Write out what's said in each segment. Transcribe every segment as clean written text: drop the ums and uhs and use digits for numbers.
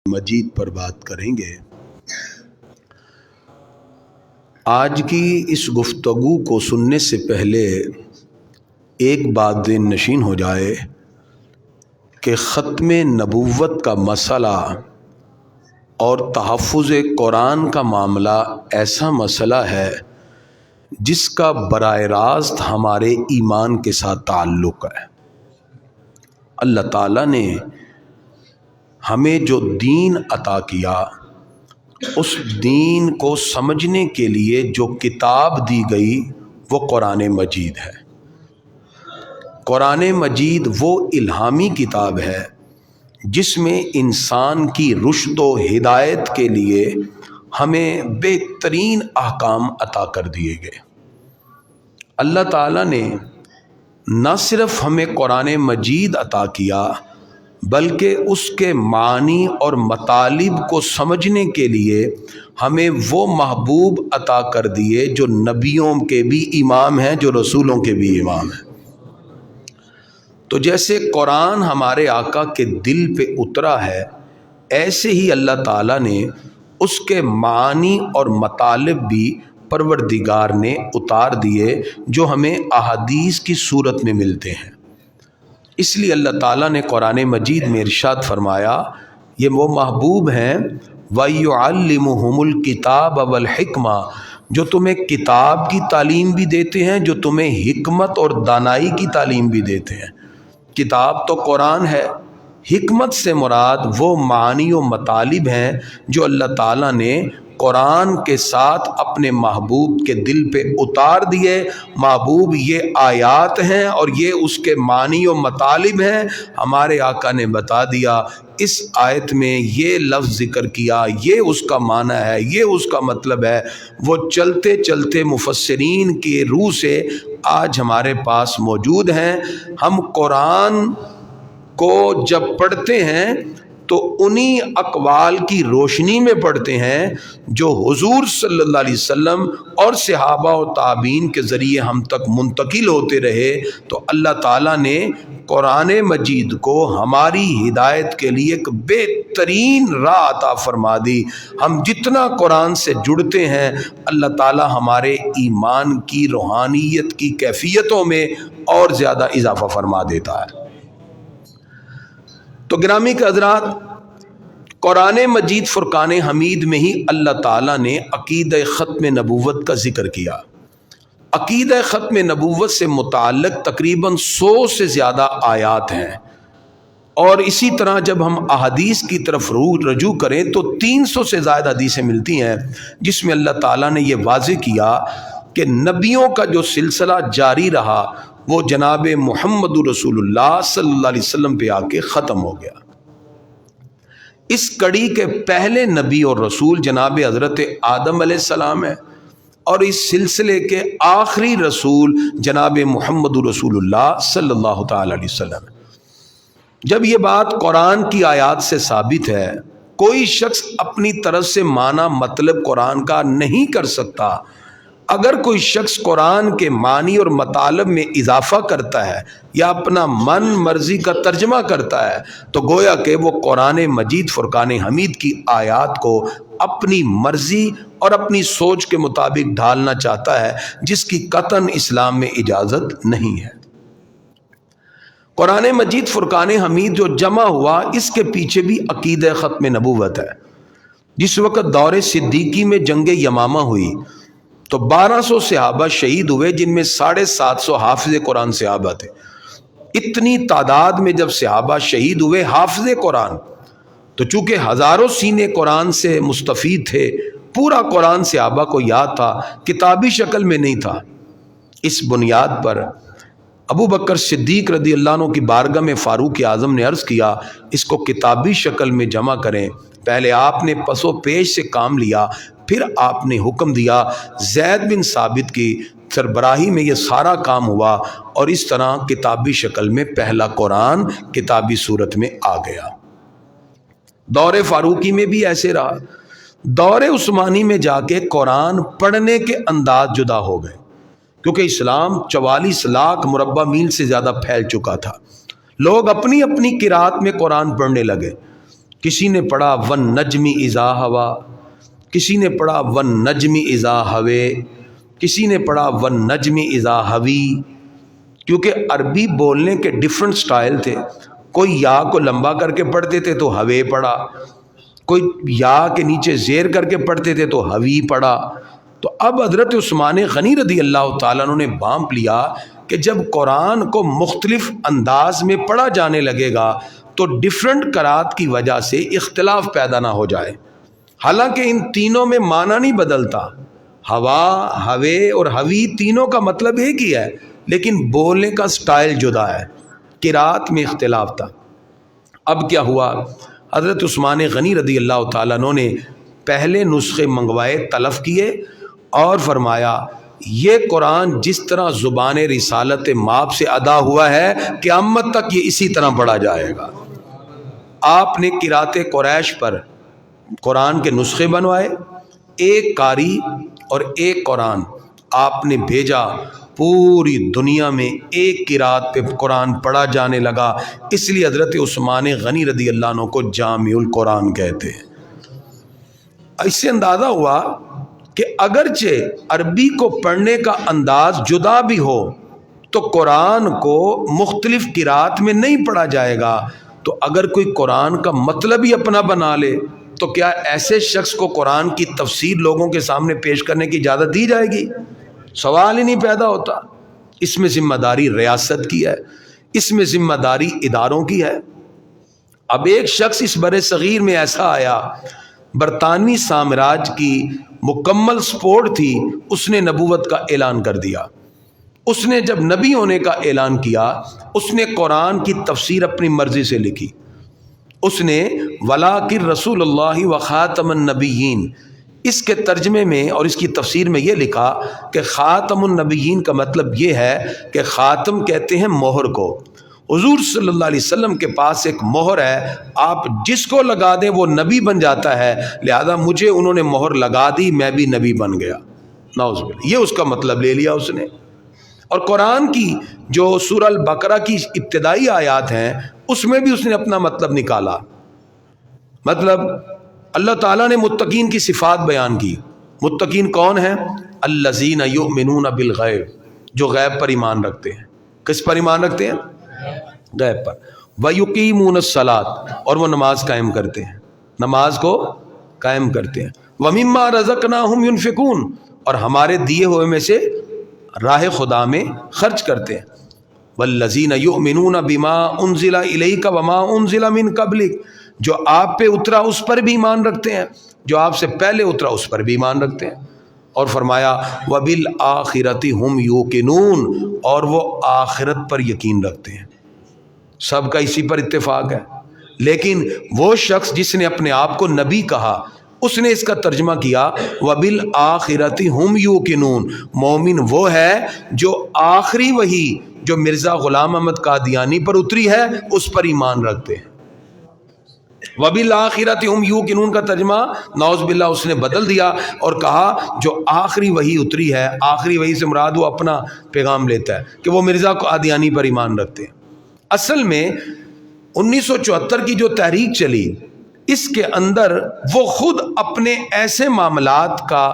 مجید پر بات کریں گے۔ آج کی اس گفتگو کو سننے سے پہلے ایک بات ذہن نشین ہو جائے کہ ختم نبوت کا مسئلہ اور تحفظ قرآن کا معاملہ ایسا مسئلہ ہے جس کا براہ راست ہمارے ایمان کے ساتھ تعلق ہے۔ اللہ تعالیٰ نے ہمیں جو دین عطا کیا، اس دین کو سمجھنے کے لیے جو کتاب دی گئی وہ قرآن مجید ہے۔ قرآن مجید وہ الہامی کتاب ہے جس میں انسان کی رشد و ہدایت کے لیے ہمیں بہترین احکام عطا کر دیے گئے۔ اللہ تعالیٰ نے نہ صرف ہمیں قرآن مجید عطا کیا بلکہ اس کے معنی اور مطالب کو سمجھنے کے لیے ہمیں وہ محبوب عطا کر دیے جو نبیوں کے بھی امام ہیں، جو رسولوں کے بھی امام ہیں۔ تو جیسے قرآن ہمارے آقا کے دل پہ اترا ہے، ایسے ہی اللہ تعالیٰ نے اس کے معنی اور مطالب بھی پروردگار نے اتار دیے جو ہمیں احادیث کی صورت میں ملتے ہیں۔ اس لیے اللہ تعالیٰ نے قرآن مجید میں ارشاد فرمایا، یہ وہ محبوب ہیں وَيُعَلِّمُهُمُ الْكِتَابَ وَالْحِكْمَةَ، جو تمہیں کتاب کی تعلیم بھی دیتے ہیں، جو تمہیں حکمت اور دانائی کی تعلیم بھی دیتے ہیں۔ کتاب تو قرآن ہے، حکمت سے مراد وہ معانی و مطالب ہیں جو اللہ تعالیٰ نے قرآن کے ساتھ اپنے محبوب کے دل پہ اتار دیے۔ محبوب یہ آیات ہیں اور یہ اس کے معنی و مطالب ہیں۔ ہمارے آقا نے بتا دیا، اس آیت میں یہ لفظ ذکر کیا، یہ اس کا معنی ہے، یہ اس کا مطلب ہے۔ وہ چلتے چلتے مفسرین کی روح سے آج ہمارے پاس موجود ہیں۔ ہم قرآن کو جب پڑھتے ہیں تو انہی اقوال کی روشنی میں پڑھتے ہیں جو حضور صلی اللہ علیہ وسلم اور صحابہ و تابعین کے ذریعے ہم تک منتقل ہوتے رہے۔ تو اللہ تعالیٰ نے قرآن مجید کو ہماری ہدایت کے لیے ایک بہترین راہ عطا فرما دی۔ ہم جتنا قرآن سے جڑتے ہیں، اللہ تعالیٰ ہمارے ایمان کی روحانیت کی کیفیتوں میں اور زیادہ اضافہ فرما دیتا ہے۔ تو گرامی کے حضرات، قرآن مجید فرقان حمید میں ہی اللہ تعالیٰ نے عقیدہ ختم نبوت کا ذکر کیا۔ عقیدہ ختم نبوت سے متعلق تقریباً 100 سے زیادہ آیات ہیں، اور اسی طرح جب ہم احادیث کی طرف رجوع کریں تو 300 سے زائد حدیثیں ملتی ہیں جس میں اللہ تعالیٰ نے یہ واضح کیا کہ نبیوں کا جو سلسلہ جاری رہا وہ جناب محمد رسول اللہ صلی اللہ علیہ وسلم پہ آ کے ختم ہو گیا۔ اس کڑی کے پہلے نبی اور رسول جناب حضرت آدم علیہ السلام ہے، اور اس سلسلے کے آخری رسول جناب محمد رسول اللہ صلی اللہ تعالی علیہ وسلم۔ جب یہ بات قرآن کی آیات سے ثابت ہے، کوئی شخص اپنی طرف سے معنی مطلب قرآن کا نہیں کر سکتا۔ اگر کوئی شخص قرآن کے معنی اور مطالب میں اضافہ کرتا ہے یا اپنا من مرضی کا ترجمہ کرتا ہے تو گویا کہ وہ قرآن مجید فرقان حمید کی آیات کو اپنی مرضی اور اپنی سوچ کے مطابق ڈھالنا چاہتا ہے، جس کی قطعاً اسلام میں اجازت نہیں ہے۔ قرآن مجید فرقان حمید جو جمع ہوا، اس کے پیچھے بھی عقیدہ ختم نبوت ہے۔ جس وقت دور صدیقی میں جنگ یمامہ ہوئی تو 1200 صحابہ شہید ہوئے، جن میں 750 حافظ قرآن صحابہ تھے۔ اتنی تعداد میں جب صحابہ شہید ہوئے حافظ قرآن، تو چونکہ ہزاروں سینے قرآن سے مستفید تھے، پورا قرآن صحابہ کو یاد تھا، کتابی شکل میں نہیں تھا۔ اس بنیاد پر ابو بکر صدیق رضی اللہ عنہ کی بارگاہ میں فاروق اعظم نے عرض کیا، اس کو کتابی شکل میں جمع کریں۔ پہلے آپ نے پس و پیش سے کام لیا، پھر آپ نے حکم دیا، زید بن ثابت کی سربراہی میں یہ سارا کام ہوا، اور اس طرح کتابی شکل میں پہلا قرآن کتابی صورت میں آ گیا۔ دور فاروقی میں بھی ایسے رہا۔ دور عثمانی میں جا کے قرآن پڑھنے کے انداز جدا ہو گئے، کیونکہ اسلام 44 لاکھ مربع میل سے زیادہ پھیل چکا تھا۔ لوگ اپنی اپنی قرات میں قرآن پڑھنے لگے۔ کسی نے پڑھا ون نجمی اذا ہوا، کسی نے پڑھا ون نجمی اذا ہوے، کسی نے پڑھا ون نجمی اذا ہوی، کیونکہ عربی بولنے کے ڈیفرنٹ سٹائل تھے. کوئی یا کو لمبا کر کے پڑھتے تھے تو ہوے پڑھا، کوئی یا کے نیچے زیر کر کے پڑھتے تھے تو ہوی پڑھا. تو اب حضرت عثمان غنی رضی اللہ تعالیٰ عنہ نے بانپ لیا کہ جب قرآن کو مختلف انداز میں پڑھا جانے لگے گا تو ڈیفرنٹ قرات کی وجہ سے اختلاف پیدا نہ ہو جائے. حالانکہ ان تینوں میں معنی نہیں بدلتا، ہوا، ہوے اور ہوی تینوں کا مطلب ایک ہی ہے، لیکن بولنے کا سٹائل جدا ہے، قرات میں اختلاف تھا. اب کیا ہوا، حضرت عثمان غنی رضی اللہ تعالیٰ عنہ نے پہلے نسخے منگوائے، طلب کیے اور فرمایا یہ قرآن جس طرح زبان رسالت ماب سے ادا ہوا ہے قیامت تک یہ اسی طرح پڑھا جائے گا. آپ نے قرات قریش پر قرآن کے نسخے بنوائے، ایک قاری اور ایک قرآن آپ نے بھیجا، پوری دنیا میں ایک قرات پہ قرآن پڑھا جانے لگا. اس لیے حضرت عثمان غنی رضی اللہ عنہ کو جامع القرآن کہتے ہیں. اس سے اندازہ ہوا کہ اگرچہ عربی کو پڑھنے کا انداز جدا بھی ہو تو قرآن کو مختلف قرات میں نہیں پڑھا جائے گا. تو اگر کوئی قرآن کا مطلب ہی اپنا بنا لے تو کیا ایسے شخص کو قرآن کی تفسیر لوگوں کے سامنے پیش کرنے کی اجازت دی جائے گی؟ سوال ہی نہیں پیدا ہوتا. اس میں ذمہ داری ریاست کی ہے، اس میں ذمہ داری اداروں کی ہے. اب ایک شخص اس بر صغیر میں ایسا آیا، برطانوی سامراج کی مکمل سپورٹ تھی، اس نے نبوت کا اعلان کر دیا. اس نے جب نبی ہونے کا اعلان کیا، اس نے قرآن کی تفسیر اپنی مرضی سے لکھی. اس نے وَلَٰكِن رسول اللہ وخاتم النبیین، اس کے ترجمے میں اور اس کی تفسیر میں یہ لکھا کہ خاتم النبیین کا مطلب یہ ہے کہ خاتم کہتے ہیں مہر کو. حضور صلی اللہ علیہ وسلم کے پاس ایک مہر ہے، آپ جس کو لگا دیں وہ نبی بن جاتا ہے، لہذا مجھے انہوں نے مہر لگا دی، میں بھی نبی بن گیا. نعوذ باللہ، یہ اس کا مطلب لے لیا اس نے. اور قرآن کی جو سورہ البقرہ کی ابتدائی آیات ہیں اس میں بھی اس نے اپنا مطلب نکالا. مطلب اللہ تعالیٰ نے متقین کی صفات بیان کی. متقین کون ہیں؟ الذین یؤمنون بالغیب، جو غیب پر ایمان رکھتے ہیں. کس پر ایمان رکھتے ہیں؟ غیب پر. وَيُقِيمُونَ الصَّلَاةَ، اور وہ نماز قائم کرتے ہیں، نماز کو قائم کرتے ہیں. وَمِمَّا رَزَقْنَاهُمْ يُنْفِقُونَ، اور ہمارے دیے ہوئے میں سے راہ خدا میں خرچ کرتے ہیں. وَالَّذِينَ يُؤْمِنُونَ بِمَا أُنزِلَ إِلَيْكَ وَمَا أُنزِلَ مِن قَبْلِكَ، جو آپ پہ اترا اس پر بھی ایمان رکھتے ہیں، جو آپ سے پہلے اترا اس پر بھی ایمان رکھتے ہیں. اور فرمایا وَبِالْآخِرَةِ هُمْ يُوقِنُونَ، اور وہ آخرت پر یقین رکھتے ہیں. سب کا اسی پر اتفاق ہے. لیکن وہ شخص جس نے اپنے آپ کو نبی کہا، اس نے اس کا ترجمہ کیا وَبِالْآخِرَةِ هُمْ يُوقِنُونَ، مومن وہ ہے جو آخری وحی جو مرزا غلام احمد قادیانی پر اتری ہے اس پر ایمان رکھتے ہیں. وَبِالْآخِرَةِ هُمْ يُوقِنُونَ کا ترجمہ نعوذ باللہ اس نے بدل دیا اور کہا جو آخری وحی اتری ہے، آخری وحی سے مراد وہ اپنا پیغام لیتا ہے کہ وہ مرزا قادیانی پر ایمان رکھتے ہیں. اصل میں 1974 کی جو تحریک چلی، اس کے اندر وہ خود اپنے ایسے معاملات کا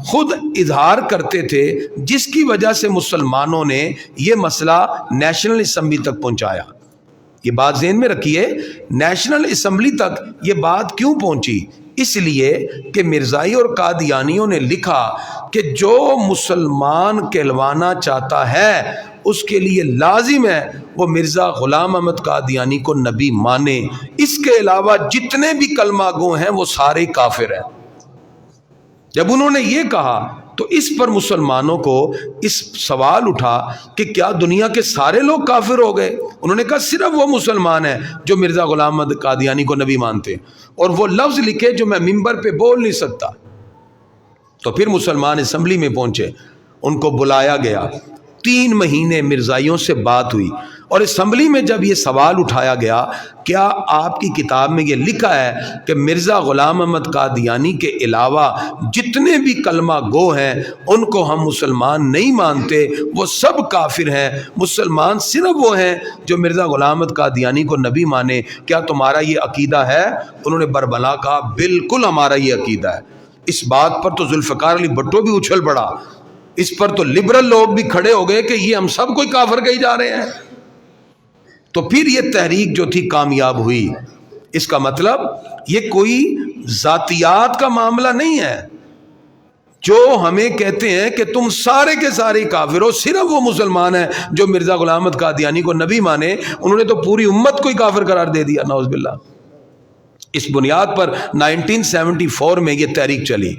خود اظہار کرتے تھے جس کی وجہ سے مسلمانوں نے یہ مسئلہ نیشنل اسمبلی تک پہنچایا. یہ بات ذہن میں رکھیے، نیشنل اسمبلی تک یہ بات کیوں پہنچی؟ اس لیے کہ مرزائی اور قادیانیوں نے لکھا کہ جو مسلمان کہلوانا چاہتا ہے اس کے لیے لازم ہے وہ مرزا غلام احمد قادیانی کو نبی مانے، اس کے علاوہ جتنے بھی کلمہ گو ہیں وہ سارے کافر ہیں. جب انہوں نے یہ کہا تو اس پر مسلمانوں کو اس سوال اٹھا کہ کیا دنیا کے سارے لوگ کافر ہو گئے؟ انہوں نے کہا صرف وہ مسلمان ہیں جو مرزا غلام احمد قادیانی کو نبی مانتے ہیں، اور وہ لفظ لکھے جو میں ممبر پہ بول نہیں سکتا. تو پھر مسلمان اسمبلی میں پہنچے، ان کو بلایا گیا. 3 مہینے مرزائیوں سے بات ہوئی، اور اسمبلی میں جب یہ سوال اٹھایا گیا، کیا آپ کی کتاب میں یہ لکھا ہے کہ مرزا غلام احمد قادیانی کے علاوہ جتنے بھی کلمہ گو ہیں ان کو ہم مسلمان نہیں مانتے، وہ سب کافر ہیں، مسلمان صرف وہ ہیں جو مرزا غلام احمد قادیانی کو نبی مانے، کیا تمہارا یہ عقیدہ ہے؟ انہوں نے بربلا کہا بالکل ہمارا یہ عقیدہ ہے۔ اس بات پر تو ذوالفقار علی بھٹو بھی اچھل پڑا، اس پر تو لبرل لوگ بھی کھڑے ہو گئے کہ یہ ہم سب کوئی کافر کہی جا رہے ہیں۔ تو پھر یہ تحریک جو تھی کامیاب ہوئی۔ اس کا مطلب یہ کوئی ذاتیات کا معاملہ نہیں ہے۔ جو ہمیں کہتے ہیں کہ تم سارے کے سارے کافر ہو، صرف وہ مسلمان ہیں جو مرزا غلام احمد قادیانی کو نبی مانے، انہوں نے تو پوری امت کو ہی کافر قرار دے دیا، نعوذ باللہ۔ اس بنیاد پر 1974 میں یہ تحریک چلی۔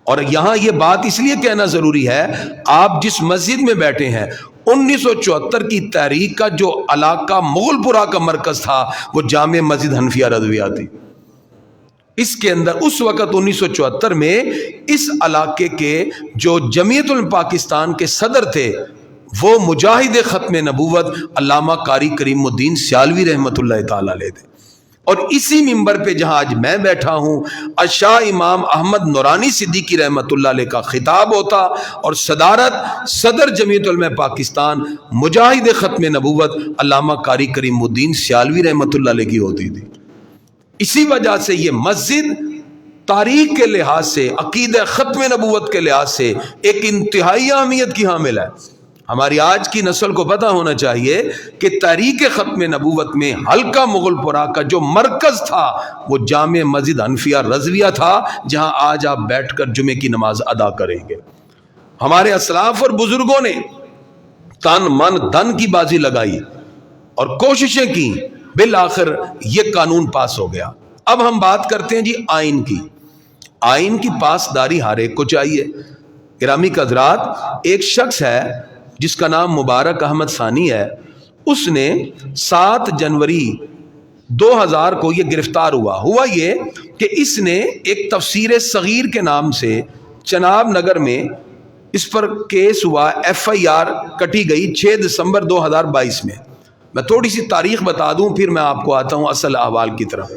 اور یہاں یہ بات اس لیے کہنا ضروری ہے، آپ جس مسجد میں بیٹھے ہیں 1974 کی تحریک کا جو علاقہ مغل پورہ کا مرکز تھا وہ جامع مسجد حنفیہ رضویہ تھی۔ اس کے اندر اس وقت 1974 میں اس علاقے کے جو جمعیت پاکستان کے صدر تھے وہ مجاہد ختم نبوت علامہ قاری کریم الدین سیالوی رحمۃ اللہ تعالی علیہ تھے۔ اور اسی ممبر پہ جہاں آج میں بیٹھا ہوں شاہ امام احمد نورانی صدیقی رحمۃ اللہ علیہ کا خطاب ہوتا، اور صدارت صدر جمعیت علماء پاکستان مجاہد ختم نبوت علامہ قاری کریم الدین سیالوی رحمۃ اللہ علیہ کی ہوتی تھی۔ اسی وجہ سے یہ مسجد تاریخ کے لحاظ سے، عقیدہ ختم نبوت کے لحاظ سے ایک انتہائی اہمیت کی حامل ہے۔ ہماری آج کی نسل کو پتہ ہونا چاہیے کہ تحریک ختم نبوت میں حلقہ مغل پورہ کا جو مرکز تھا وہ جامع مسجد حنفیہ رضویہ تھا، جہاں آج آپ بیٹھ کر جمعے کی نماز ادا کریں گے۔ ہمارے اسلاف اور بزرگوں نے تن من دھن کی بازی لگائی اور کوششیں کی، بالآخر یہ قانون پاس ہو گیا۔ اب ہم بات کرتے ہیں جی آئین کی۔ آئین کی پاسداری ہر ایک کو چاہیے۔ گرامی حضرات، ایک شخص ہے جس کا نام مبارک احمد ثانی ہے، اس نے 7 جنوری 2000 کو یہ گرفتار ہوا یہ کہ اس نے ایک تفسیر صغیر کے نام سے چناب نگر میں اس پر کیس ہوا، FIR کٹی گئی 6 دسمبر 2022 میں۔ میں تھوڑی سی تاریخ بتا دوں پھر میں آپ کو آتا ہوں اصل احوال کی طرف۔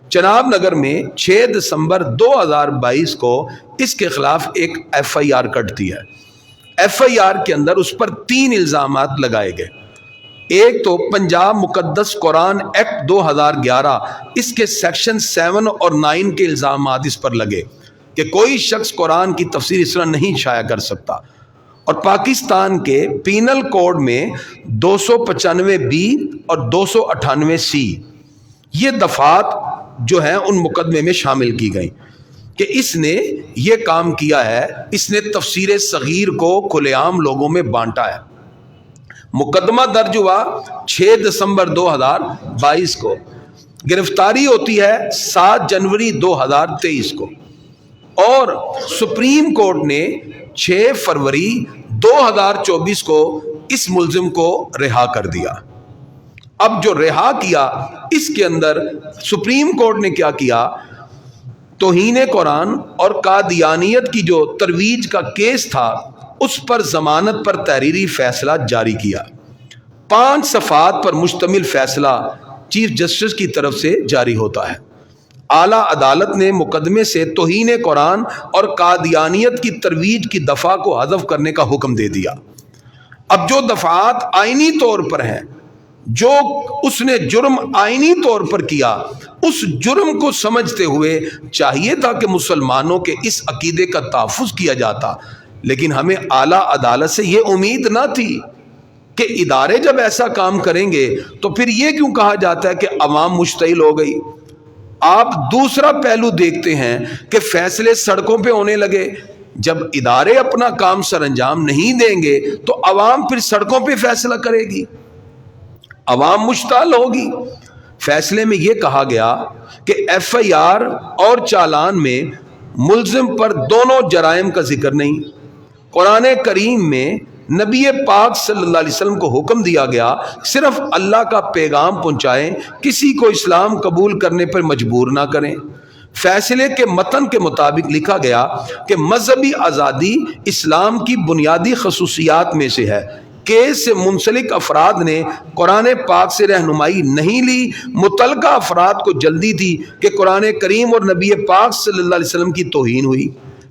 چناب نگر میں 6 دسمبر 2022 کو اس کے خلاف ایک FIR کٹتی ہے۔ FIR کے اندر اس پر 3 الزامات لگائے گئے۔ ایک تو پنجاب مقدس قرآن ایکٹ 2011، اس کے سیکشن 7 اور 9 کے الزامات اس پر لگے کہ کوئی شخص قرآن کی تفسیر اس طرح نہیں شائع کر سکتا۔ اور پاکستان کے پینل کوڈ میں 295B اور 298C یہ دفعات جو ہیں ان مقدمے میں شامل کی گئیں کہ اس نے یہ کام کیا ہے، اس نے تفسیر صغیر کو کھلے عام لوگوں میں بانٹا ہے۔ مقدمہ درج ہوا 6 دسمبر 2022 کو، گرفتاری ہوتی ہے 7 جنوری 2023 کو، اور سپریم کورٹ نے 6 فروری 2024 کو اس ملزم کو رہا کر دیا۔ اب جو رہا کیا، اس کے اندر سپریم کورٹ نے کیا کیا، توہین قرآن اور قادیانیت کی جو ترویج کا کیس تھا اس پر ضمانت پر تحریری فیصلہ جاری کیا۔ 5 صفحات پر مشتمل فیصلہ چیف جسٹس کی طرف سے جاری ہوتا ہے۔ اعلیٰ عدالت نے مقدمے سے توہین قرآن اور قادیانیت کی ترویج کی دفعہ کو حذف کرنے کا حکم دے دیا۔ اب جو دفعات آئینی طور پر ہیں، جو اس نے جرم آئینی طور پر کیا، اس جرم کو سمجھتے ہوئے چاہیے تھا کہ مسلمانوں کے اس عقیدے کا تحفظ کیا جاتا، لیکن ہمیں اعلیٰ عدالت سے یہ امید نہ تھی کہ ادارے جب ایسا کام کریں گے تو پھر یہ کیوں کہا جاتا ہے کہ عوام مشتعل ہو گئی۔ آپ دوسرا پہلو دیکھتے ہیں کہ فیصلے سڑکوں پہ ہونے لگے۔ جب ادارے اپنا کام سر انجام نہیں دیں گے تو عوام پھر سڑکوں پہ فیصلہ کرے گی، عوام مشتعل ہوگی۔ فیصلے میں یہ کہا گیا کہ FIR اور چالان میں ملزم پر دونوں جرائم کا ذکر نہیں۔ قرآن کریم میں نبی پاک صلی اللہ علیہ وسلم کو حکم دیا گیا صرف اللہ کا پیغام پہنچائیں، کسی کو اسلام قبول کرنے پر مجبور نہ کریں۔ فیصلے کے متن کے مطابق لکھا گیا کہ مذہبی آزادی اسلام کی بنیادی خصوصیات میں سے ہے۔ کیس سے منسلک افراد نے قرآن پاک سے رہنمائی نہیں لی۔ متعلقہ افراد کو جلدی تھی کہ قرآن کریم اور نبی پاک صلی اللہ علیہ وسلم کی توہین ہوئی۔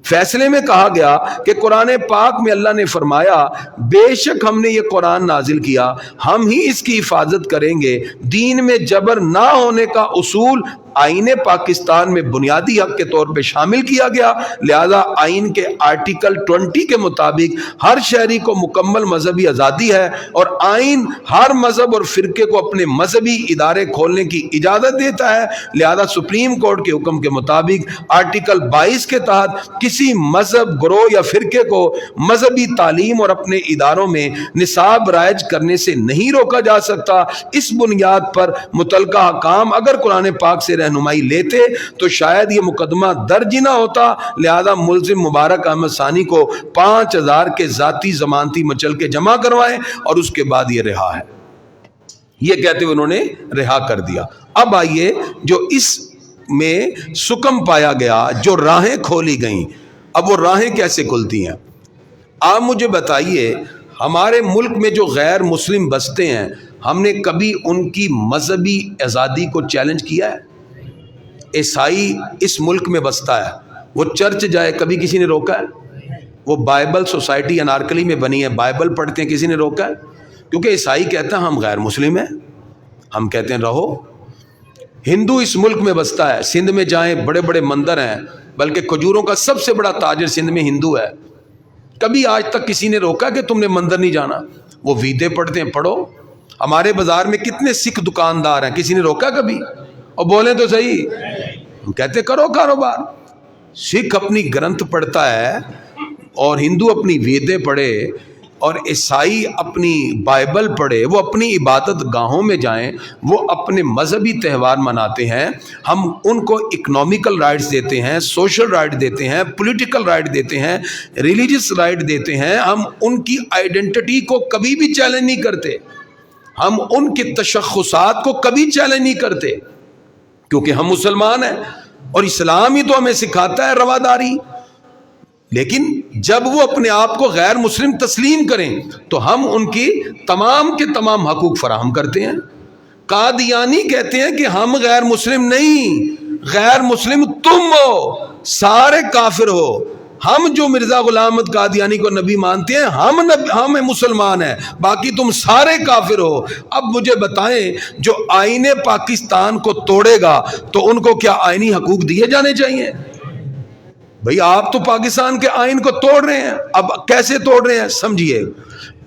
فیصلے میں کہا گیا کہ قرآن پاک میں اللہ نے فرمایا بے شک ہم نے یہ قرآن نازل کیا، ہم ہی اس کی حفاظت کریں گے۔ دین میں جبر نہ ہونے کا اصول آئین پاکستان میں بنیادی حق کے طور پہ شامل کیا گیا، لہذا آئین کے آرٹیکل 20 کے مطابق ہر شہری کو مکمل مذہبی آزادی ہے، اور آئین ہر مذہب اور فرقے کو اپنے مذہبی ادارے کھولنے کی اجازت دیتا ہے۔ لہذا سپریم کورٹ کے حکم کے مطابق آرٹیکل 22 کے تحت کسی مذہب، گروہ یا فرقے کو مذہبی تعلیم اور اپنے اداروں میں نصاب رائج کرنے سے نہیں روکا جا سکتا۔ اس بنیاد پر متعلقہ حکام اگر قرآن پاک سے رہنمائی لیتے تو شاید یہ مقدمہ درج ہی نہ ہوتا، لہذا ملزم مبارک احمد ثانی کو 5000 کے ذاتی ضمانتی مچلکے جمع کروائیں اور اس کے بعد یہ رہا ہے۔ یہ کہتے ہوئے انہوں نے رہا کر دیا۔ اب آئیے جو اس میں سکم پایا گیا، جو راہیں کھولی گئیں، اب وہ راہیں کیسے کھلتی ہیں؟ آپ مجھے بتائیے، ہمارے ملک میں جو غیر مسلم بستے ہیں، ہم نے کبھی ان کی مذہبی آزادی کو چیلنج کیا ہے؟ عیسائی اس ملک میں بستا ہے، وہ چرچ جائے، کبھی کسی نے روکا ہے؟ وہ بائبل سوسائٹی انارکلی میں بنی ہے، بائبل پڑھتے ہیں، کسی نے روکا ہے؟ کیونکہ عیسائی کہتا ہے ہم غیر مسلم ہیں، ہم کہتے ہیں رہو۔ ہندو اس ملک میں بستا ہے، سندھ میں جائیں بڑے بڑے مندر ہیں، بلکہ کھجوروں کا سب سے بڑا تاجر سندھ میں ہندو ہے، کبھی آج تک کسی نے روکا کہ تم نے مندر نہیں جانا؟ وہ ویدے پڑھتے ہیں، پڑھو۔ ہمارے بازار میں کتنے سکھ دکاندار ہیں، کسی نے روکا کبھی؟ اور بولیں تو صحیح، ہم کہتے کرو کاروبار۔ سکھ اپنی گرنتھ پڑھتا ہے اور ہندو اپنی ویدیں پڑھے اور عیسائی اپنی بائبل پڑھے، وہ اپنی عبادت گاہوں میں جائیں، وہ اپنے مذہبی تہوار مناتے ہیں، ہم ان کو اکنامیکل رائٹس دیتے ہیں، سوشل رائٹ دیتے ہیں، پولیٹیکل رائٹ دیتے ہیں، ریلیجس رائٹ دیتے ہیں، ہم ان کی آئیڈینٹی کو کبھی بھی چیلنج نہیں کرتے، ہم ان کے تشخصات کو کبھی چیلنج نہیں کرتے، کیونکہ ہم مسلمان ہیں اور اسلام ہی تو ہمیں سکھاتا ہے رواداری۔ لیکن جب وہ اپنے آپ کو غیر مسلم تسلیم کریں تو ہم ان کی تمام کے تمام حقوق فراہم کرتے ہیں۔ قادیانی کہتے ہیں کہ ہم غیر مسلم نہیں، غیر مسلم تم ہو، سارے کافر ہو۔ ہم جو مرزا غلام احمد قادیانی کو نبی مانتے ہیں، ہم مسلمان ہیں، باقی تم سارے کافر ہو۔ اب مجھے بتائیں، جو آئین پاکستان کو توڑے گا تو ان کو کیا آئینی حقوق دیے جانے چاہیے؟ بھئی آپ تو پاکستان کے آئین کو توڑ رہے ہیں۔ اب کیسے توڑ رہے ہیں سمجھیے،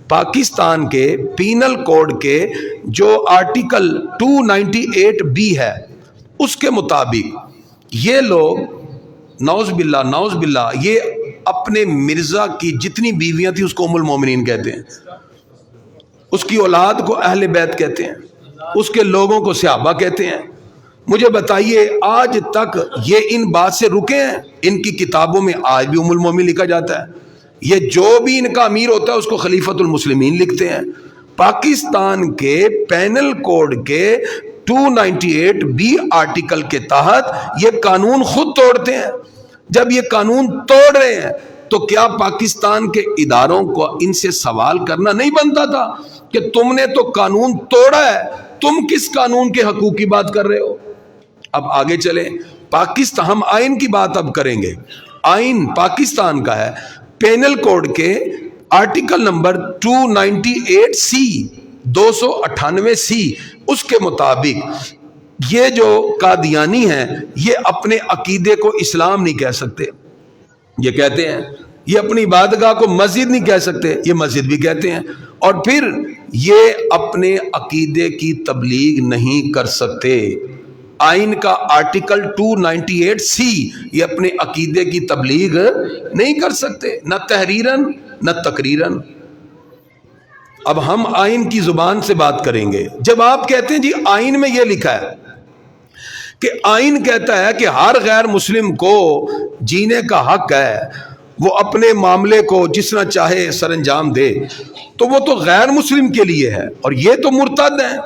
پاکستان کے پینل کوڈ کے جو آرٹیکل 298B ہے، اس کے مطابق یہ لوگ نعوذ باللہ یہ اپنے مرزا کی جتنی بیویاں تھیں اس کو ام المومنین کہتے ہیں، اس کی اولاد کو اہل بیت کہتے ہیں، اس کے لوگوں کو صحابہ کہتے ہیں۔ مجھے بتائیے آج تک یہ ان بات سے رکے ہیں؟ ان کی کتابوں میں آج بھی ام المومنین لکھا جاتا ہے، یہ جو بھی ان کا امیر ہوتا ہے اس کو خلیفۃ المسلمین لکھتے ہیں۔ پاکستان کے پینل کوڈ کے 298B آرٹیکل کے تحت یہ قانون خود توڑتے ہیں۔ جب یہ قانون توڑ رہے ہیں تو کیا پاکستان کے اداروں کو ان سے سوال کرنا نہیں بنتا تھا کہ تم نے تو قانون توڑا ہے، تم کس قانون کے حقوق کی بات کر رہے ہو؟ اب آگے چلیں، پاکستان، ہم آئین کی بات اب کریں گے۔ آئین پاکستان کا ہے، پینل کوڈ کے آرٹیکل نمبر 298C 298C، اس کے مطابق یہ جو قادیانی ہیں یہ اپنے عقیدے کو اسلام نہیں کہہ سکتے، یہ کہتے ہیں۔ یہ اپنی عبادتگاہ کو مسجد نہیں کہہ سکتے، یہ مسجد بھی کہتے ہیں۔ اور پھر یہ اپنے عقیدے کی تبلیغ نہیں کر سکتے۔ آئین کا آرٹیکل 298C، یہ اپنے عقیدے کی تبلیغ نہیں کر سکتے، نہ تحریراً نہ تقریراً۔ اب ہم آئین کی زبان سے بات کریں گے۔ جب آپ کہتے ہیں جی آئین میں یہ لکھا ہے کہ آئین کہتا ہے کہ ہر غیر مسلم کو جینے کا حق ہے، وہ اپنے معاملے کو جس طرح چاہے سر انجام دے، تو وہ تو غیر مسلم کے لیے ہے اور یہ تو مرتد ہیں۔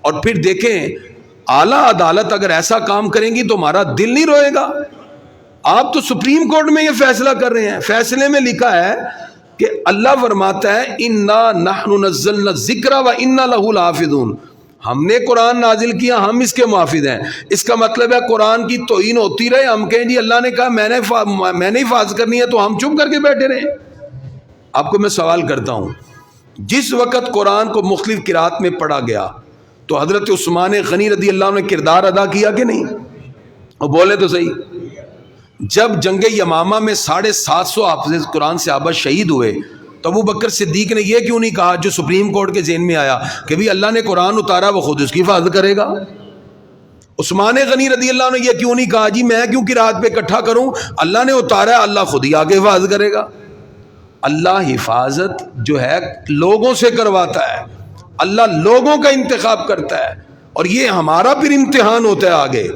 اور پھر دیکھیں اعلیٰ عدالت اگر ایسا کام کریں گی تو ہمارا دل نہیں روئے گا. آپ تو سپریم کورٹ میں یہ فیصلہ کر رہے ہیں. فیصلے میں لکھا ہے کہ اللہ فرماتا ہے انا نحن نزلنا الذکر و انا لہ لحافظون. ہم نے قرآن نازل کیا, ہم اس کے محافظ ہیں. اس کا مطلب ہے قرآن کی توہین ہوتی رہے, ہم کہیں جی اللہ نے کہا میں نے حفاظت کرنی ہے تو ہم چپ کر کے بیٹھے رہیں. آپ کو میں سوال کرتا ہوں, جس وقت قرآن کو مختلف قرات میں پڑھا گیا تو حضرت عثمان غنی رضی اللہ عنہ نے کردار ادا کیا کہ نہیں؟ اور بولے تو صحیح. جب جنگ یمامہ میں 750 حافظ قرآن صحابہ شہید ہوئے تو ابو بکر صدیق نے یہ کیوں نہیں کہا جو سپریم کورٹ کے ذہن میں آیا کہ بھی اللہ نے قرآن اتارا وہ خود اس کی حفاظت کرے گا؟ عثمان غنی رضی اللہ عنہ نے یہ کیوں نہیں کہا جی میں کیوں قرات پہ اکٹھا کروں, اللہ نے اتارا ہے اللہ خود ہی آگے حفاظت کرے گا؟ اللہ حفاظت جو ہے لوگوں سے کرواتا ہے, اللہ لوگوں کا انتخاب کرتا ہے, اور یہ ہمارا پھر امتحان ہوتا ہے آگے.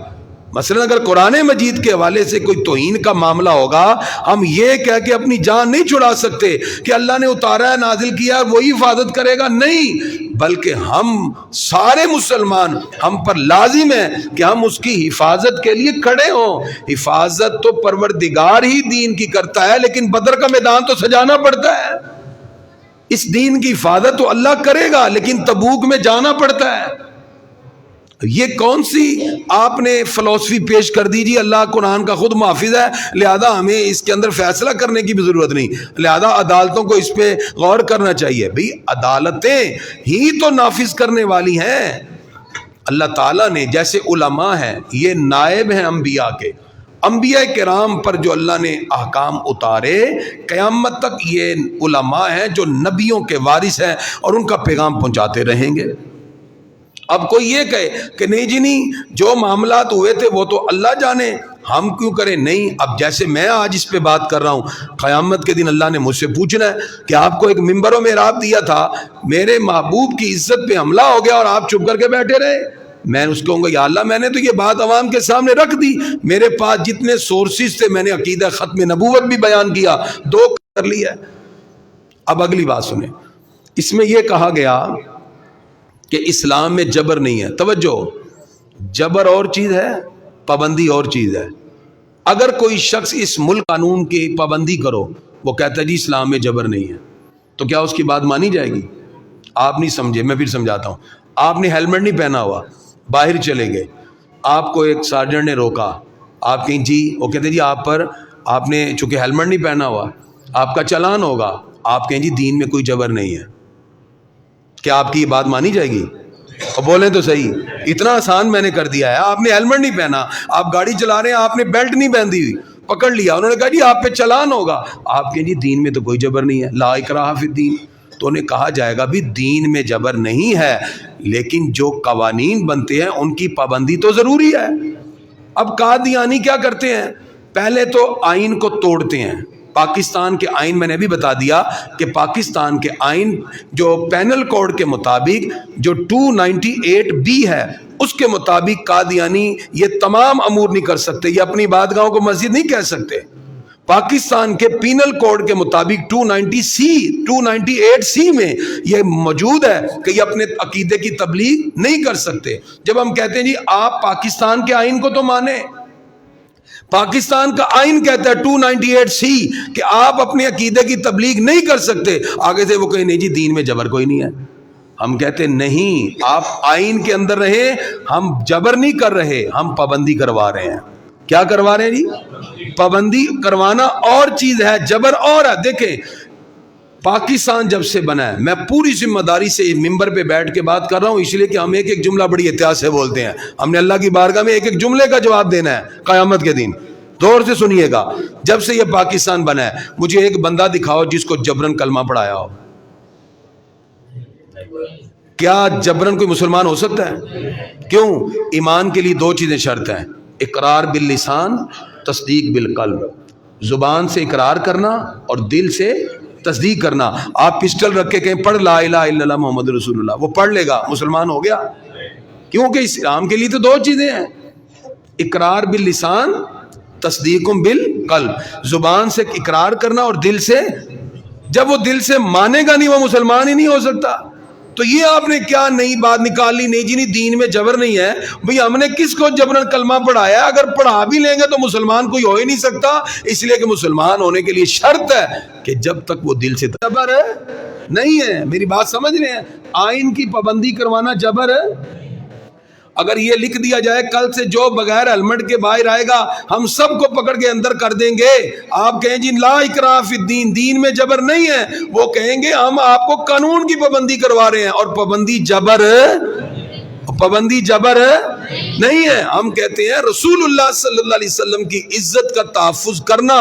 مثلا اگر قرآن مجید کے حوالے سے کوئی توہین کا معاملہ ہوگا, ہم یہ کہہ کے اپنی جان نہیں چھڑا سکتے کہ اللہ نے اتارا ہے نازل کیا ہے وہی حفاظت کرے گا, نہیں, بلکہ ہم سارے مسلمان ہم پر لازم ہے کہ ہم اس کی حفاظت کے لیے کھڑے ہوں. حفاظت تو پروردگار ہی دین کی کرتا ہے, لیکن بدر کا میدان تو سجانا پڑتا ہے. اس دین کی حفاظت تو اللہ کرے گا لیکن تبوک میں جانا پڑتا ہے. یہ کون سی آپ نے فلسفی پیش کر دی جی اللہ قرآن کا خود محافظ ہے لہذا ہمیں اس کے اندر فیصلہ کرنے کی بھی ضرورت نہیں, لہذا عدالتوں کو اس پہ غور کرنا چاہیے. بھئی عدالتیں ہی تو نافذ کرنے والی ہیں. اللہ تعالیٰ نے جیسے علماء ہیں یہ نائب ہیں انبیاء کے, انبیاء کرام پر جو اللہ نے احکام اتارے قیامت تک یہ علماء ہیں جو نبیوں کے وارث ہیں اور ان کا پیغام پہنچاتے رہیں گے. اب کوئی یہ کہے کہ نہیں جی نہیں جو معاملات ہوئے تھے وہ تو اللہ جانے, ہم کیوں کریں؟ نہیں, اب جیسے میں آج اس پہ بات کر رہا ہوں, قیامت کے دن اللہ نے مجھ سے پوچھنا ہے کہ آپ کو ایک ممبر و محراب دیا تھا, میرے محبوب کی عزت پہ حملہ ہو گیا اور آپ چپ کر کے بیٹھے رہے. میں اس کو کہوں گا یا اللہ میں نے تو یہ بات عوام کے سامنے رکھ دی, میرے پاس جتنے سورسز تھے میں نے عقیدہ ختم نبوت بھی بیان کیا, 2 کر لیا. اب اگلی بات سنیں, اس میں یہ کہا گیا کہ اسلام میں جبر نہیں ہے. توجہ, جبر اور چیز ہے, پابندی اور چیز ہے. اگر کوئی شخص اس ملک قانون کی پابندی کرو, وہ کہتا ہے جی اسلام میں جبر نہیں ہے, تو کیا اس کی بات مانی جائے گی؟ آپ نہیں سمجھے, میں پھر سمجھاتا ہوں. آپ نے ہیلمٹ نہیں پہنا ہوا, باہر چلے گئے, آپ کو ایک سارجنٹ نے روکا, آپ کہیں جی, وہ کہتے جی آپ نے چونکہ ہیلمٹ نہیں پہنا ہوا آپ کا چلان ہوگا, آپ کہیں جی دین میں کوئی جبر نہیں ہے, کیا آپ کی یہ بات مانی جائے گی؟ اور بولیں تو صحیح, اتنا آسان میں نے کر دیا ہے. آپ نے ہیلمٹ نہیں پہنا, آپ گاڑی چلا رہے ہیں, آپ نے بیلٹ نہیں پہن دی ہوئی, پکڑ لیا, انہوں نے کہا جی آپ پہ چلان ہوگا, آپ کہیں جی دین میں تو کوئی جبر نہیں ہے, لا اکراہ فی الدین. تو انہیں کہا جائے گا بھی دین میں جبر نہیں ہے, لیکن جو قوانین بنتے ہیں ان کی پابندی تو ضروری ہے. اب قادیانی کیا کرتے ہیں, پہلے تو آئین کو توڑتے ہیں. پاکستان کے آئین میں نے بھی بتا دیا کہ پاکستان کے آئین جو پینل کوڈ کے مطابق جو 298B ہے اس کے مطابق قادیانی یہ تمام امور نہیں کر سکتے, یہ اپنی عبادتگاہوں کو مسجد نہیں کہہ سکتے. پاکستان کے پینل کوڈ کے مطابق 298C میں یہ موجود ہے کہ یہ اپنے عقیدے کی تبلیغ نہیں کر سکتے. جب ہم کہتے ہیں جی آپ پاکستان کے آئین کو تو مانیں, پاکستان کا آئین کہتا ہے 298C کہ آپ اپنے عقیدے کی تبلیغ نہیں کر سکتے, آگے سے وہ کہیں نہیں جی دین میں جبر کوئی نہیں ہے. ہم کہتے نہیں, آپ آئین کے اندر رہے, ہم جبر نہیں کر رہے, ہم پابندی کروا رہے ہیں. کیا کروا رہے ہیں جی؟ پابندی کروانا اور چیز ہے, جبر اور ہے. دیکھیں پاکستان جب سے بنا ہے, میں پوری ذمہ داری سے ممبر پہ بیٹھ کے بات کر رہا ہوں, اس لیے کہ ہم ایک ایک جملہ بڑی احتیاط سے بولتے ہیں. ہم نے اللہ کی بارگاہ میں ایک ایک جملے کا جواب دینا ہے قیامت کے دن. دور سے سنیے گا, جب سے یہ پاکستان بنا ہے مجھے ایک بندہ دکھاؤ جس کو جبرن کلمہ پڑھایا ہو. کیا جبرن کوئی مسلمان ہو سکتا ہے؟ کیوں؟ ایمان کے لیے 2 چیزیں شرط ہیں, اقرار باللسان, تصدیق بالقلب. زبان سے اقرار کرنا اور دل سے تصدیق کرنا. آپ پسٹل رکھ کے کہیں پڑھ لا الہ الا اللہ محمد رسول اللہ, وہ پڑھ لے گا, مسلمان ہو گیا. کیونکہ اسلام کے لیے تو 2 چیزیں ہیں, اقرار باللسان, تصدیق بالقلب. زبان سے اقرار کرنا اور دل سے, جب وہ دل سے مانے گا نہیں وہ مسلمان ہی نہیں ہو سکتا. تو یہ آپ نے کیا نئی بات نکال لی؟ نہیں جی نہیں، دین میں جبر نہیں ہے بھئی، ہم نے کس کو جبرن کلمہ پڑھایا ہے؟ اگر پڑھا بھی لیں گے تو مسلمان کوئی ہو ہی نہیں سکتا، اس لیے کہ مسلمان ہونے کے لیے شرط ہے کہ جب تک وہ دل سے جبر نہیں ہے۔ میری بات سمجھ رہے ہیں؟ آئین کی پابندی کروانا جبر ہے؟ اگر یہ لکھ دیا جائے کل سے جو بغیر ہیلمٹ کے باہر آئے گا ہم سب کو پکڑ کے اندر کر دیں گے، آپ کہیں جی لا اکراہ فی الدین، دین میں جبر نہیں ہے، وہ کہیں گے ہم آپ کو قانون کی پابندی کروا رہے ہیں، اور پابندی جبر نہیں ہے۔ ہم کہتے ہیں رسول اللہ صلی اللہ علیہ وسلم کی عزت کا تحفظ کرنا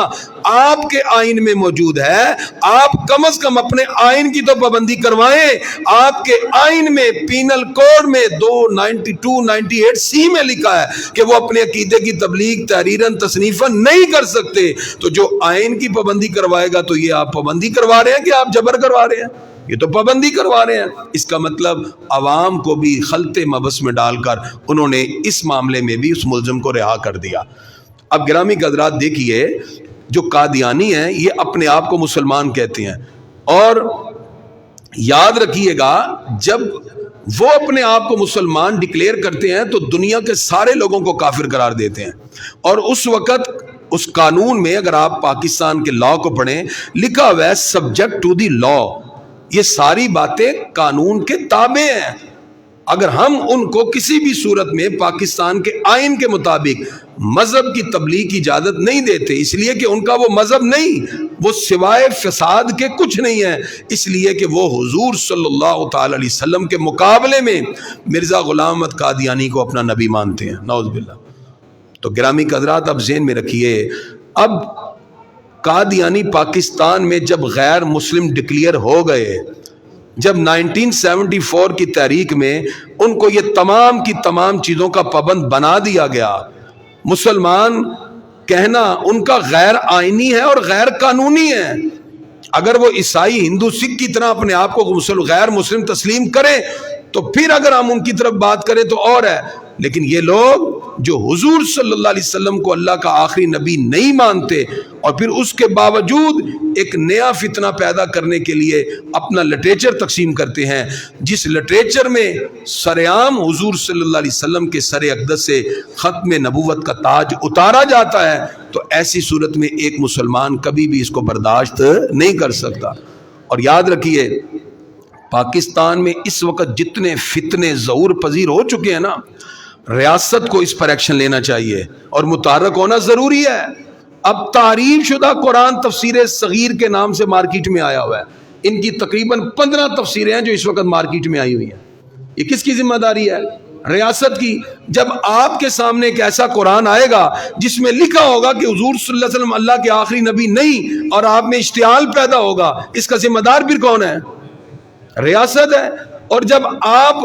آپ کے آئین میں موجود ہے، آپ کم از کم اپنے آئین کی تو پابندی کروائیں۔ آپ کے آئین میں پینل کوڈ میں 292-98C میں لکھا ہے کہ وہ اپنے عقیدے کی تبلیغ تحریراً تصنیفاً نہیں کر سکتے، تو جو آئین کی پابندی کروائے گا تو یہ آپ پابندی کروا رہے ہیں کہ آپ جبر کروا رہے ہیں؟ یہ تو پابندی کروا رہے ہیں۔ اس کا مطلب عوام کو بھی خلط مبس میں ڈال کر انہوں نے اس معاملے میں بھی اس ملزم کو رہا کر دیا۔ اب گرامی کے حضرات دیکھیے، جو قادیانی ہیں یہ اپنے آپ کو مسلمان کہتے ہیں، اور یاد رکھیے گا جب وہ اپنے آپ کو مسلمان ڈکلیئر کرتے ہیں تو دنیا کے سارے لوگوں کو کافر قرار دیتے ہیں، اور اس وقت اس قانون میں اگر آپ پاکستان کے لا کو پڑھیں لکھا ہوا ہے سبجیکٹ ٹو دی لا، یہ ساری باتیں قانون کے تابع ہیں۔ اگر ہم ان کو کسی بھی صورت میں پاکستان کے آئین کے مطابق مذہب کی تبلیغ کی اجازت نہیں دیتے، اس لیے کہ ان کا وہ مذہب نہیں، وہ سوائے فساد کے کچھ نہیں ہے، اس لیے کہ وہ حضور صلی اللہ تعالی علیہ وسلم کے مقابلے میں مرزا غلام احمد قادیانی کو اپنا نبی مانتے ہیں، نعوذ باللہ۔ تو گرامی حضرات اب ذہن میں رکھیے، اب قادیانی پاکستان میں جب غیر مسلم ڈکلیئر ہو گئے، جب 1974 کی تحریک میں ان کو یہ تمام کی تمام چیزوں کا پابند بنا دیا گیا، مسلمان کہنا ان کا غیر آئینی ہے اور غیر قانونی ہے۔ اگر وہ عیسائی ہندو سکھ کی طرح اپنے آپ کو غیر مسلم تسلیم کریں تو پھر اگر ہم ان کی طرف بات کریں تو اور ہے، لیکن یہ لوگ جو حضور صلی اللہ علیہ وسلم کو اللہ کا آخری نبی نہیں مانتے اور پھر اس کے باوجود ایک نیا فتنہ پیدا کرنے کے لیے اپنا لٹریچر تقسیم کرتے ہیں، جس لٹریچر میں سرعام حضور صلی اللہ علیہ وسلم کے سر اقدس سے ختم نبوت کا تاج اتارا جاتا ہے، تو ایسی صورت میں ایک مسلمان کبھی بھی اس کو برداشت نہیں کر سکتا۔ اور یاد رکھیے پاکستان میں اس وقت جتنے فتنے ظہور پذیر ہو چکے ہیں نا، ریاست کو اس پر ایکشن لینا چاہیے اور متحرک ہونا ضروری ہے۔ اب تعریف شدہ قرآن تفسیر صغیر کے نام سے مارکیٹ میں آیا ہوا ہے، ان کی تقریباً 15 تفسیریں ہیں جو اس وقت مارکیٹ میں آئی ہوئی ہیں۔ یہ کس کی ذمہ داری ہے؟ ریاست کی۔ جب آپ کے سامنے ایک ایسا قرآن آئے گا جس میں لکھا ہوگا کہ حضور صلی اللہ علیہ وسلم اللہ کے آخری نبی نہیں، اور آپ میں اشتعال پیدا ہوگا، اس کا ذمہ دار پھر کون ہے؟ ریاست ہے۔ اور جب آپ،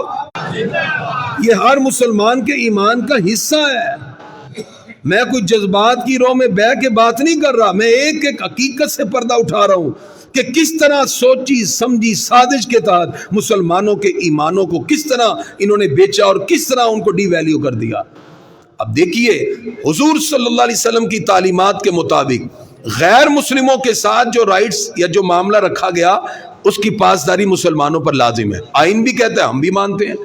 یہ ہر مسلمان کے ایمان کا حصہ ہے، میں کوئی جذبات کی رو میں بہ کے بات نہیں کر رہا، میں ایک ایک حقیقت سے پردہ اٹھا رہا ہوں کہ کس طرح سوچی سمجھی سازش کے تحت مسلمانوں کے ایمانوں کو کس طرح انہوں نے بیچا اور کس طرح ان کو ڈی ویلیو کر دیا۔ اب دیکھیے حضور صلی اللہ علیہ وسلم کی تعلیمات کے مطابق غیر مسلموں کے ساتھ جو رائٹس یا جو معاملہ رکھا گیا اس کی پاسداری مسلمانوں پر لازم ہے۔ آئین بھی کہتا ہے، ہم بھی مانتے ہیں،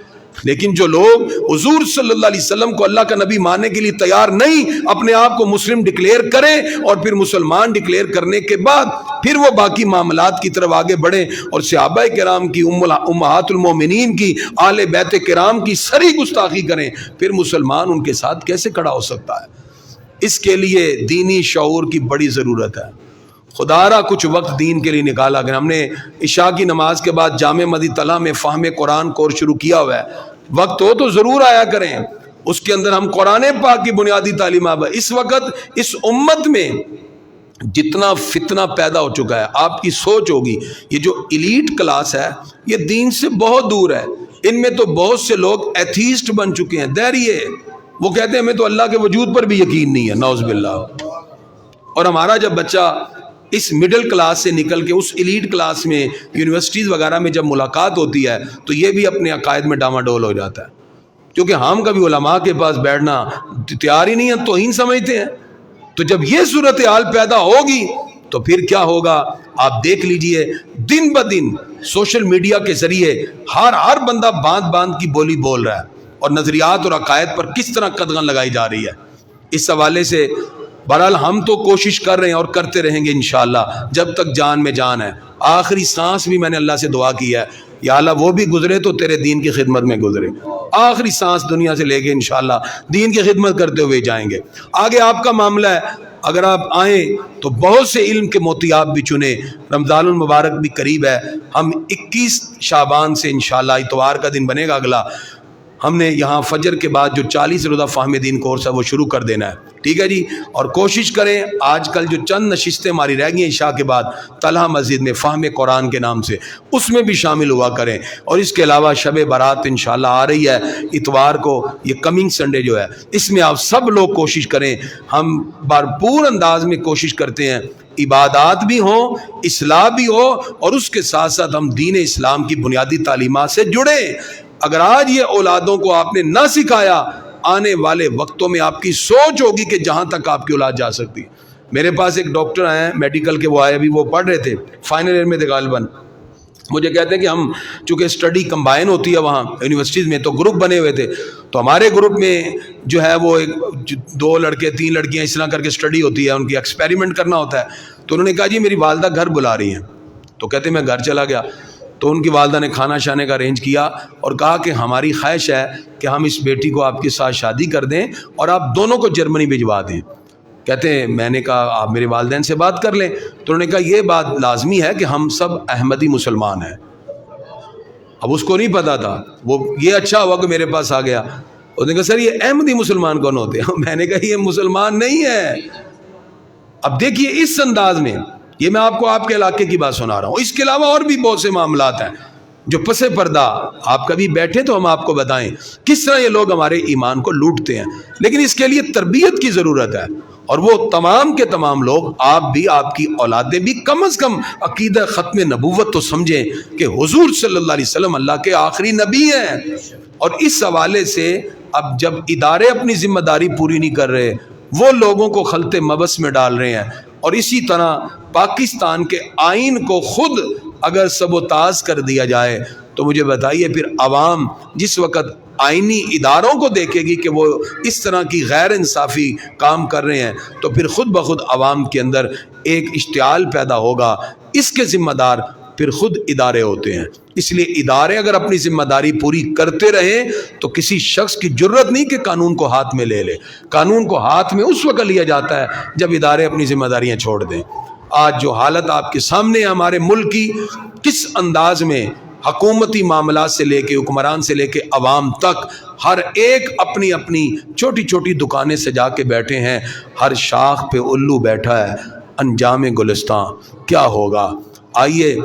لیکن جو لوگ حضور صلی اللہ علیہ وسلم کو اللہ کا نبی ماننے کے لیے تیار نہیں، اپنے آپ کو مسلم ڈکلیئر کریں اور پھر مسلمان ڈکلیئر کرنے کے بعد پھر وہ باقی معاملات کی طرف آگے بڑھیں اور صحابہ کرام کی، امہات المومنین کی، اہل بیت کرام کی سری گستاخی کریں، پھر مسلمان ان کے ساتھ کیسے کھڑا ہو سکتا ہے؟ اس کے لیے دینی شعور کی بڑی ضرورت ہے۔ خدا را کچھ وقت دین کے لیے نکالا گیا۔ ہم نے عشاء کی نماز کے بعد جامع مدی طلح میں فہم قرآن کورس شروع کیا ہوا ہے، وقت ہو تو ضرور آیا کریں، اس کے اندر ہم قرآن پاک کی بنیادی تعلیمات۔ اس وقت اس امت میں جتنا فتنہ پیدا ہو چکا ہے، آپ کی سوچ ہوگی یہ جو ایلیٹ کلاس ہے یہ دین سے بہت دور ہے، ان میں تو بہت سے لوگ ایتھیسٹ بن چکے ہیں، دہریے، وہ کہتے ہیں ہمیں تو اللہ کے وجود پر بھی یقین نہیں ہے، نعوذ باللہ۔ اور ہمارا جب بچہ اس مڈل کلاس سے نکل کے اس ایلیٹ کلاس میں یونیورسٹیز وغیرہ میں جب ملاقات ہوتی ہے تو یہ بھی اپنے عقائد میں ڈاما ڈول ہو جاتا ہے، کیونکہ ہم کبھی علماء کے پاس بیٹھنا تیار ہی نہیں ہے، توہین سمجھتے ہیں۔ تو جب یہ صورتحال پیدا ہوگی تو پھر کیا ہوگا آپ دیکھ لیجئے، دن ب دن سوشل میڈیا کے ذریعے ہر بندہ باندھ باندھ کی بولی بول رہا ہے اور نظریات اور عقائد پر کس طرح قدغن لگائی جا رہی ہے۔ اس حوالے سے بہرحال ہم تو کوشش کر رہے ہیں اور کرتے رہیں گے انشاءاللہ جب تک جان میں جان ہے۔ آخری سانس بھی میں نے اللہ سے دعا کی ہے، یا اللہ وہ بھی گزرے تو تیرے دین کی خدمت میں گزرے، آخری سانس دنیا سے لے کے انشاءاللہ دین کی خدمت کرتے ہوئے جائیں گے۔ آگے آپ کا معاملہ ہے، اگر آپ آئیں تو بہت سے علم کے موتیاب بھی چنیں، رمضان المبارک بھی قریب ہے، ہم 21 شعبان سے انشاءاللہ اتوار کا دن بنے گا اگلا، ہم نے یہاں فجر کے بعد جو 40 روزہ فہم دین کورس ہے وہ شروع کر دینا ہے، ٹھیک ہے جی۔ اور کوشش کریں آج کل جو چند نشستیں ہماری رہ گئی ہیں عشاء کے بعد طلحہ مسجد میں فہم قرآن کے نام سے، اس میں بھی شامل ہوا کریں۔ اور اس کے علاوہ شب برات انشاءاللہ آ رہی ہے اتوار کو، یہ کمنگ سنڈے جو ہے، اس میں آپ سب لوگ کوشش کریں، ہم بھرپور انداز میں کوشش کرتے ہیں عبادات بھی ہوں، اصلاح بھی ہو، اور اس کے ساتھ ساتھ ہم دین اسلام کی بنیادی تعلیمات سے جڑیں۔ اگر آج یہ اولادوں کو آپ نے نہ سکھایا، آنے والے وقتوں میں آپ کی سوچ ہوگی کہ جہاں تک آپ کی اولاد جا سکتی۔ میرے پاس ایک ڈاکٹر آئے ہیں میڈیکل کے، وہ آئے ابھی، وہ پڑھ رہے تھے فائنل ایئر میں تھے غالباً، مجھے کہتے ہیں کہ ہم چونکہ اسٹڈی کمبائن ہوتی ہے وہاں یونیورسٹیز میں، تو گروپ بنے ہوئے تھے، تو ہمارے گروپ میں جو ہے وہ 2 لڑکے 3 لڑکیاں اس طرح کر کے اسٹڈی ہوتی ہے، ان کی ایکسپیریمنٹ کرنا ہوتا ہے۔ تو انہوں نے کہا جی میری والدہ گھر بلا رہی ہیں، تو کہتے میں گھر چلا گیا، تو ان کی والدہ نے کھانا شانے کا ارینج کیا اور کہا کہ ہماری خواہش ہے کہ ہم اس بیٹی کو آپ کے ساتھ شادی کر دیں اور آپ دونوں کو جرمنی بھجوا دیں۔ کہتے ہیں میں نے کہا آپ میرے والدین سے بات کر لیں، تو انہوں نے کہا یہ بات لازمی ہے کہ ہم سب احمدی مسلمان ہیں۔ اب اس کو نہیں پتا تھا، وہ یہ اچھا ہوا کہ میرے پاس آ گیا، اس نے کہا سر یہ احمدی مسلمان کون ہوتے ہیں؟ میں نے کہا یہ مسلمان نہیں ہے۔ اب دیکھیے اس انداز میں، یہ میں آپ کو آپ کے علاقے کی بات سنا رہا ہوں، اس کے علاوہ اور بھی بہت سے معاملات ہیں جو پس پردہ آپ کبھی بیٹھے تو ہم آپ کو بتائیں کس طرح یہ لوگ ہمارے ایمان کو لوٹتے ہیں، لیکن اس کے لیے تربیت کی ضرورت ہے، اور وہ تمام کے تمام لوگ، آپ بھی، آپ کی اولادیں بھی کم از کم عقیدہ ختم نبوت تو سمجھیں کہ حضور صلی اللہ علیہ وسلم اللہ کے آخری نبی ہیں۔ اور اس حوالے سے اب جب ادارے اپنی ذمہ داری پوری نہیں کر رہے، وہ لوگوں کو خلط مبس میں ڈال رہے ہیں، اور اسی طرح پاکستان کے آئین کو خود اگر سبوتاز کر دیا جائے تو مجھے بتائیے پھر عوام جس وقت آئینی اداروں کو دیکھے گی کہ وہ اس طرح کی غیر انصافی کام کر رہے ہیں، تو پھر خود بخود عوام کے اندر ایک اشتعال پیدا ہوگا۔ اس کے ذمہ دار پھر خود ادارے ہوتے ہیں، اس لیے ادارے اگر اپنی ذمہ داری پوری کرتے رہیں تو کسی شخص کی جرت نہیں کہ قانون کو ہاتھ میں لے لے۔ قانون کو ہاتھ میں اس وقت لیا جاتا ہے جب ادارے اپنی ذمہ داریاں چھوڑ دیں۔ آج جو حالت آپ کے سامنے ہے ہمارے ملک کی، کس انداز میں حکومتی معاملات سے لے کے حکمران سے لے کے عوام تک ہر ایک اپنی اپنی چھوٹی چھوٹی دکانیں سجا کے بیٹھے ہیں، ہر شاخ پہ الو بیٹھا ہے، انجام گلستان کیا ہوگا؟ آئیے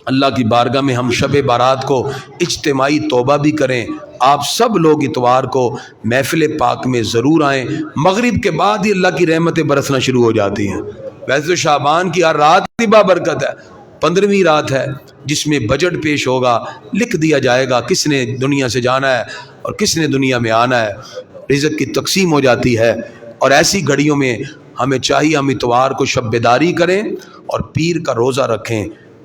اللہ کی بارگاہ میں ہم شب بارات کو اجتماعی توبہ بھی کریں۔ آپ سب لوگ اتوار کو محفل پاک میں ضرور آئیں، مغرب کے بعد ہی اللہ کی رحمتیں برسنا شروع ہو جاتی ہیں۔ ویسے تو شعبان کی ہر رات کی بابرکت ہے، 15ویں رات ہے جس میں بجٹ پیش ہوگا، لکھ دیا جائے گا کس نے دنیا سے جانا ہے اور کس نے دنیا میں آنا ہے، رزق کی تقسیم ہو جاتی ہے۔ اور ایسی گھڑیوں میں ہمیں چاہیے ہم اتوار کو شب بیداری کریں اور پیر کا روزہ رکھیں۔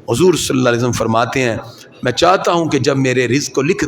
حضور صلی اللہ علیہ وسلم فرماتے ہیں میں چاہتا ہوں کہ جب میرے رزق کو لکھ